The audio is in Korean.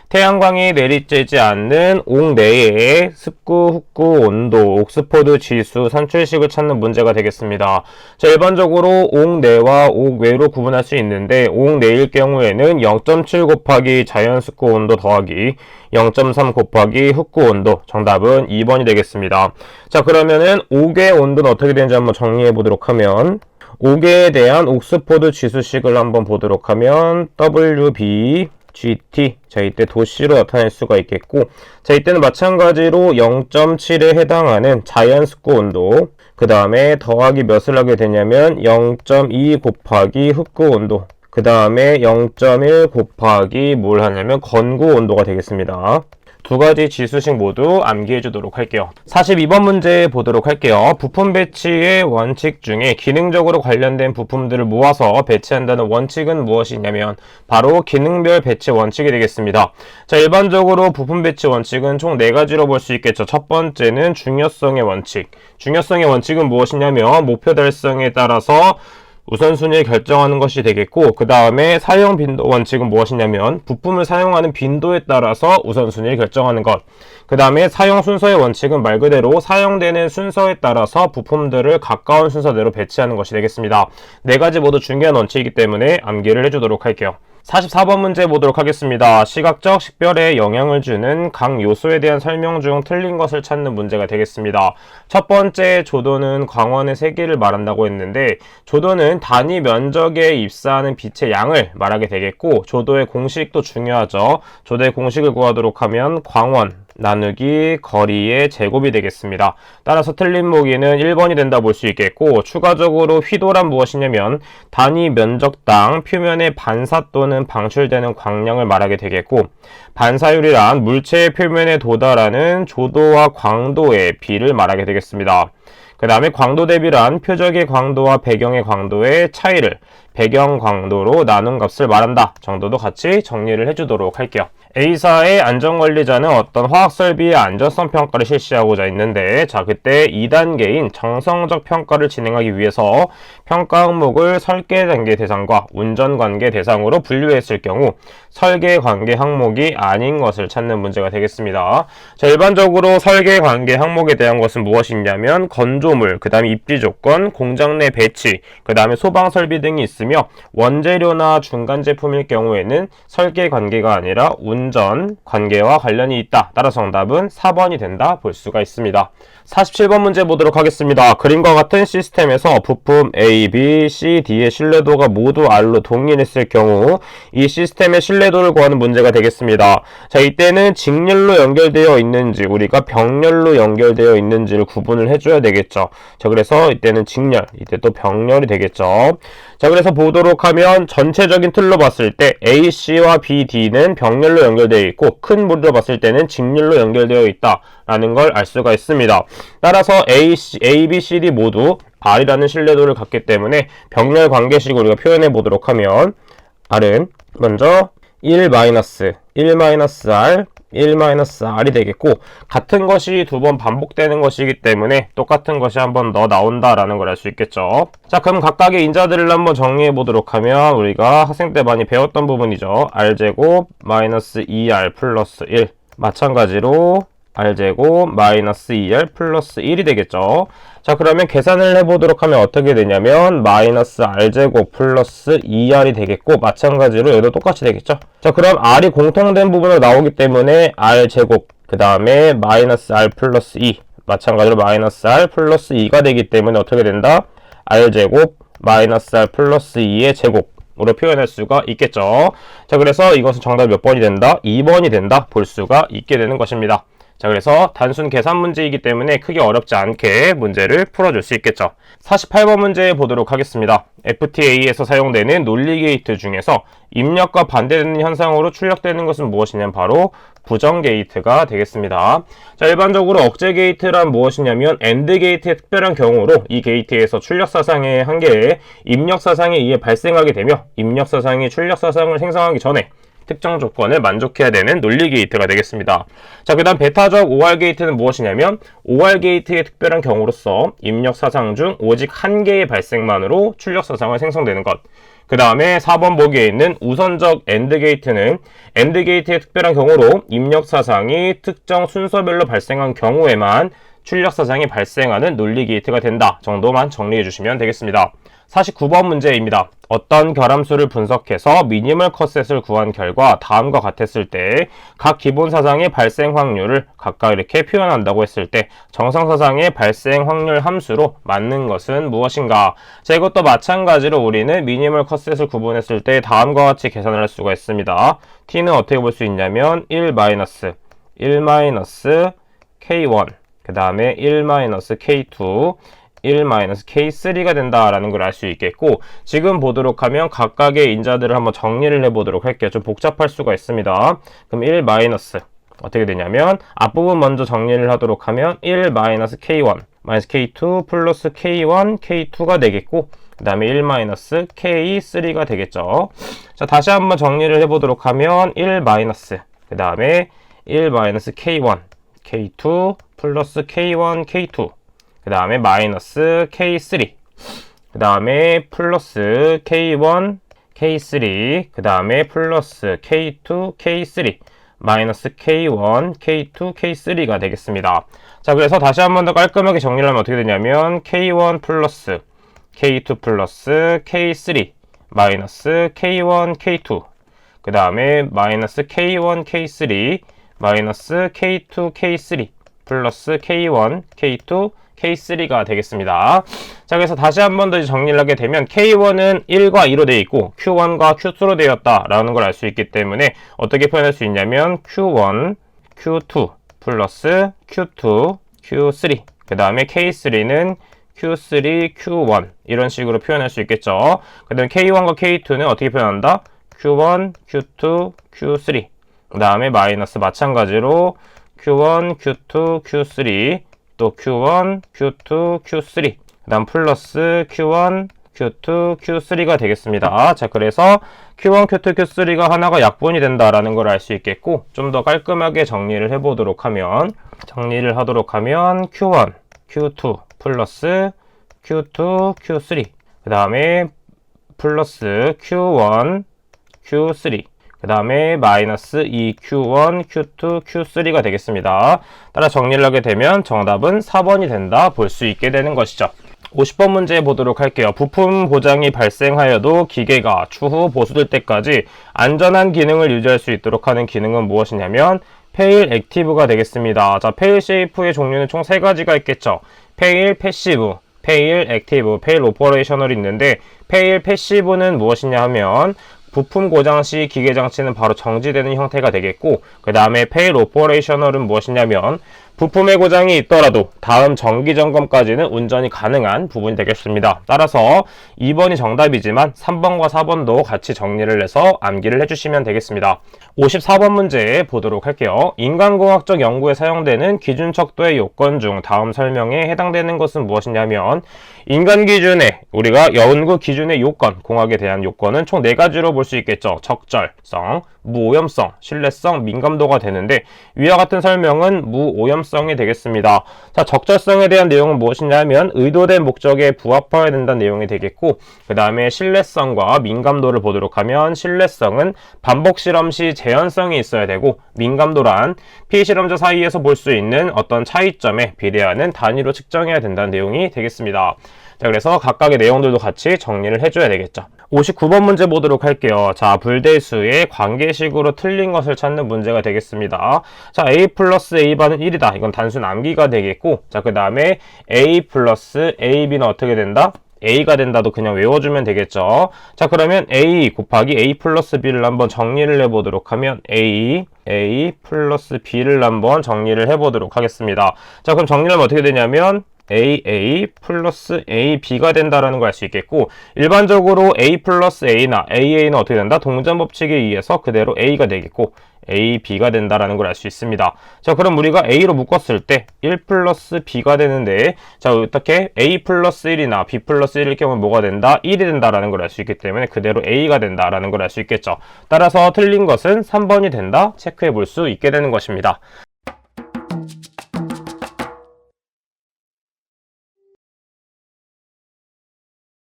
태양광이 내리쬐지 않는 옥 내의 습구, 훅구, 온도, 옥스포드 지수 산출식을 찾는 문제가 되겠습니다. 자, 일반적으로 옥 내와 옥 외로 구분할 수 있는데 옥 내일 경우에는 0.7 곱하기 자연 습구 온도 더하기 0.3 곱하기 훅구 온도, 정답은 2번이 되겠습니다. 자, 그러면은 옥의 온도는 어떻게 되는지 한번 정리해 보도록 하면, 옥에 대한 옥스포드 지수식을 한번 보도록 하면 WB GT, 자 이때 도씨로 나타낼 수가 있겠고, 자 이때는 마찬가지로 0.7에 해당하는 자연 습구 온도, 그 다음에 더하기 몇을 하게 되냐면 0.2 곱하기 흑구 온도, 그 다음에 0.1 곱하기 뭘 하냐면 건구 온도가 되겠습니다. 두 가지 지수식 모두 암기해 주도록 할게요. 42번 문제 보도록 할게요. 부품 배치의 원칙 중에 기능적으로 관련된 부품들을 모아서 배치한다는 원칙은 무엇이냐면 바로 기능별 배치 원칙이 되겠습니다. 자, 일반적으로 부품 배치 원칙은 총 4가지로 볼 수 있겠죠. 첫 번째는 중요성의 원칙. 중요성의 원칙은 무엇이냐면 목표 달성에 따라서 우선순위를 결정하는 것이 되겠고, 그 다음에 사용 빈도 원칙은 무엇이냐면 부품을 사용하는 빈도에 따라서 우선순위를 결정하는 것. 그 다음에 사용 순서의 원칙은 말 그대로 사용되는 순서에 따라서 부품들을 가까운 순서대로 배치하는 것이 되겠습니다. 4가지 모두 중요한 원칙이기 때문에 암기를 해주도록 할게요. 44번 문제 보도록 하겠습니다. 시각적 식별에 영향을 주는 각 요소에 대한 설명 중 틀린 것을 찾는 문제가 되겠습니다. 첫 번째, 조도는 광원의 세기를 말한다고 했는데, 조도는 단위 면적에 입사하는 빛의 양을 말하게 되겠고, 조도의 공식도 중요하죠. 조도의 공식을 구하도록 하면 광원 나누기 거리의 제곱이 되겠습니다. 따라서 틀린 보기는 1번이 된다 볼 수 있겠고, 추가적으로 휘도란 무엇이냐면 단위 면적당 표면의 반사 또는 방출되는 광량을 말하게 되겠고, 반사율이란 물체의 표면에 도달하는 조도와 광도의 비를 말하게 되겠습니다. 그 다음에 광도 대비란 표적의 광도와 배경의 광도의 차이를 배경 광도로 나눈 값을 말한다 정도도 같이 정리를 해주도록 할게요. A사의 안전관리자는 어떤 화학설비의 안전성 평가를 실시하고자 했는데, 자 그때 2단계인 정성적 평가를 진행하기 위해서 평가 항목을 설계관계 대상과 운전관계 대상으로 분류했을 경우 설계관계 항목이 아닌 것을 찾는 문제가 되겠습니다. 자, 일반적으로 설계관계 항목에 대한 것은 무엇이냐면 건조물, 그 다음에 입지 조건, 공장 내 배치, 그 다음에 소방 설비 등이 있으며, 원재료나 중간 제품일 경우에는 설계관계가 아니라 운전 관계와 관련이 있다. 따라서 정답은 4번이 된다 볼 수가 있습니다. 47번 문제 보도록 하겠습니다. 그림과 같은 시스템에서 부품 A, B, C, D의 신뢰도가 모두 R로 동일했을 경우 이 시스템의 신뢰도를 구하는 문제가 되겠습니다. 자, 이때는 직렬로 연결되어 있는지 우리가 병렬로 연결되어 있는지를 구분을 해줘야 되겠죠. 자, 그래서 이때는 직렬, 이때 또 병렬이 되겠죠. 자, 그래서 보도록 하면 전체적인 틀로 봤을 때 A, C와 B, D는 병렬로 연결되어 있고, 큰 무리로 봤을 때는 직렬로 연결되어 있다 라는 걸 알 수가 있습니다. 따라서 A, B, C, D 모두 R이라는 신뢰도를 갖기 때문에 병렬 관계식으로 우리가 표현해 보도록 하면 R은 먼저 1-1-R, 1-R이 되겠고, 같은 것이 2번 반복되는 것이기 때문에 똑같은 것이 한 번 더 나온다라는 걸 알 수 있겠죠. 자, 그럼 각각의 인자들을 한번 정리해 보도록 하면 우리가 학생 때 많이 배웠던 부분이죠. R제곱 마이너스 2R 플러스 1, 마찬가지로 R제곱 마이너스 2R 플러스 1이 되겠죠. 자, 그러면 계산을 해보도록 하면 어떻게 되냐면 마이너스 R제곱 플러스 2R이 되겠고, 마찬가지로 얘도 똑같이 되겠죠. 자, 그럼 R이 공통된 부분으로 나오기 때문에 R제곱, 그 다음에 마이너스 R 플러스 2, 마찬가지로 마이너스 R 플러스 2가 되기 때문에 어떻게 된다? R제곱 마이너스 R 플러스 2의 제곱 으로 표현할 수가 있겠죠. 자, 그래서 이것은 정답이 몇 번이 된다? 2번이 된다 볼 수가 있게 되는 것입니다. 자, 그래서 단순 계산 문제이기 때문에 크게 어렵지 않게 문제를 풀어줄 수 있겠죠. 48번 문제 보도록 하겠습니다. FTA에서 사용되는 논리 게이트 중에서 입력과 반대되는 현상으로 출력되는 것은 무엇이냐면 바로 부정 게이트가 되겠습니다. 자, 일반적으로 억제 게이트란 무엇이냐면 AND 게이트의 특별한 경우로 이 게이트에서 출력 사상의 한계에 입력 사상에 의해 발생하게 되며, 입력 사상이 출력 사상을 생성하기 전에 특정 조건을 만족해야 되는 논리 게이트가 되겠습니다. 자, 그 다음 베타적 OR 게이트는 무엇이냐면 OR 게이트의 특별한 경우로서 입력 사상 중 오직 한 개의 발생만으로 출력 사상을 생성되는 것. 그 다음에 4번 보기에 있는 우선적 AND 게이트는 AND 게이트의 특별한 경우로 입력 사상이 특정 순서별로 발생한 경우에만 출력 사상이 발생하는 논리 게이트가 된다 정도만 정리해 주시면 되겠습니다. 49번 문제입니다. 어떤 결함수를 분석해서 미니멀 컷셋을 구한 결과 다음과 같았을 때 각 기본 사상의 발생 확률을 각각 이렇게 표현한다고 했을 때 정상 사상의 발생 확률 함수로 맞는 것은 무엇인가? 자, 이것도 마찬가지로 우리는 미니멀 컷셋을 구분했을 때 다음과 같이 계산을 할 수가 있습니다. t는 어떻게 볼 수 있냐면 1 K1 그 다음에 1 K2 1 K3가 된다라는 걸 알 수 있겠고, 지금 보도록 하면 각각의 인자들을 한번 정리를 해보도록 할게요. 좀 복잡할 수가 있습니다. 그럼 1 어떻게 되냐면 앞부분 먼저 정리를 하도록 하면 1 K1 K2 플러스 K1 K2가 되겠고, 그 다음에 1 K3가 되겠죠. 자, 다시 한번 정리를 해보도록 하면 1 그 다음에 1 K1 K2 플러스 K1 K2 그 다음에 마이너스 K3 그 다음에 플러스 K1 K3 그 다음에 플러스 K2 K3 마이너스 K1 K2 K3가 되겠습니다. 자, 그래서 다시 한 번 더 깔끔하게 정리를 하면 어떻게 되냐면 K1 플러스 K2 플러스 K3 마이너스 K1 K2 그 다음에 마이너스 K1 K3 마이너스 K2 K3 플러스 K1 K2 K3가 되겠습니다. 자, 그래서 다시 한 번 더 정리를 하게 되면 K1은 1과 2로 되어 있고 Q1과 Q2로 되었다라는 걸 알 수 있기 때문에 어떻게 표현할 수 있냐면 Q1, Q2 플러스 Q2, Q3 그 다음에 K3는 Q3, Q1 이런 식으로 표현할 수 있겠죠. 그 다음에 K1과 K2는 어떻게 표현한다? Q1, Q2, Q3 그 다음에 마이너스 마찬가지로 Q1, Q2, Q3 또 Q1, Q2, Q3 그 다음 플러스 Q1, Q2, Q3가 되겠습니다. 자, 그래서 Q1, Q2, Q3가 하나가 약분이 된다라는 걸 알 수 있겠고, 좀 더 깔끔하게 정리를 해보도록 하면 Q1, Q2 플러스 Q2, Q3 그 다음에 플러스 Q1, Q3 그 다음에 마이너스 2Q1, Q2, Q3가 되겠습니다. 따라 정리를 하게 되면 정답은 4번이 된다 볼 수 있게 되는 것이죠. 50번 문제 보도록 할게요. 부품 고장이 발생하여도 기계가 추후 보수될 때까지 안전한 기능을 유지할 수 있도록 하는 기능은 무엇이냐면 페일 액티브가 되겠습니다. 자, 페일 쉐이프의 종류는 총 3가지가 있겠죠. 페일 패시브, 페일 액티브, 페일 오퍼레이셔널이 있는데, 페일 패시브는 무엇이냐 하면 부품 고장 시 기계 장치는 바로 정지되는 형태가 되겠고, 그 다음에 페일 오퍼레이셔널은 무엇이냐면 부품의 고장이 있더라도 다음 정기 점검까지는 운전이 가능한 부분이 되겠습니다. 따라서 2번이 정답이지만 3번과 4번도 같이 정리를 해서 암기를 해주시면 되겠습니다. 54번 문제 보도록 할게요. 인간공학적 연구에 사용되는 기준 척도의 요건 중 다음 설명에 해당되는 것은 무엇이냐면, 인간 기준의 우리가 연구 기준의 요건, 공학에 대한 요건은 총 4가지로 볼 수 있겠죠. 적절성, 무오염성, 신뢰성, 민감도가 되는데, 위와 같은 설명은 무오염성이 되겠습니다. 자, 적절성에 대한 내용은 무엇이냐면 의도된 목적에 부합해야 된다는 내용이 되겠고, 그 다음에 신뢰성과 민감도를 보도록 하면, 신뢰성은 반복 실험 시 재현성이 있어야 되고, 민감도란 피실험자 사이에서 볼 수 있는 어떤 차이점에 비례하는 단위로 측정해야 된다는 내용이 되겠습니다. 자, 그래서 각각의 내용들도 같이 정리를 해줘야 되겠죠. 59번 문제 보도록 할게요. 자, 불대수의 관계식으로 틀린 것을 찾는 문제가 되겠습니다. 자, a 플러스 a바는 1이다. 이건 단순 암기가 되겠고, 자, 그 다음에 a 플러스 ab는 어떻게 된다? a가 된다도 그냥 외워주면 되겠죠. 자, 그러면 a 곱하기 a 플러스 b를 한번 정리를 해보도록 하면 a 플러스 b를 한번 정리를 해보도록 하겠습니다. 자, 그럼 정리를 하면 어떻게 되냐면 AA 플러스 AB가 된다라는 걸 알 수 있겠고, 일반적으로 A 플러스 A나 AA는 어떻게 된다? 동전 법칙에 의해서 그대로 A가 되겠고, AB가 된다라는 걸 알 수 있습니다. 자, 그럼 우리가 A로 묶었을 때 1 플러스 B가 되는데, 자, 어떻게 A 플러스 1이나 B 플러스 1일 경우 뭐가 된다? 1이 된다라는 걸 알 수 있기 때문에 그대로 A가 된다라는 걸 알 수 있겠죠. 따라서 틀린 것은 3번이 된다 체크해 볼 수 있게 되는 것입니다.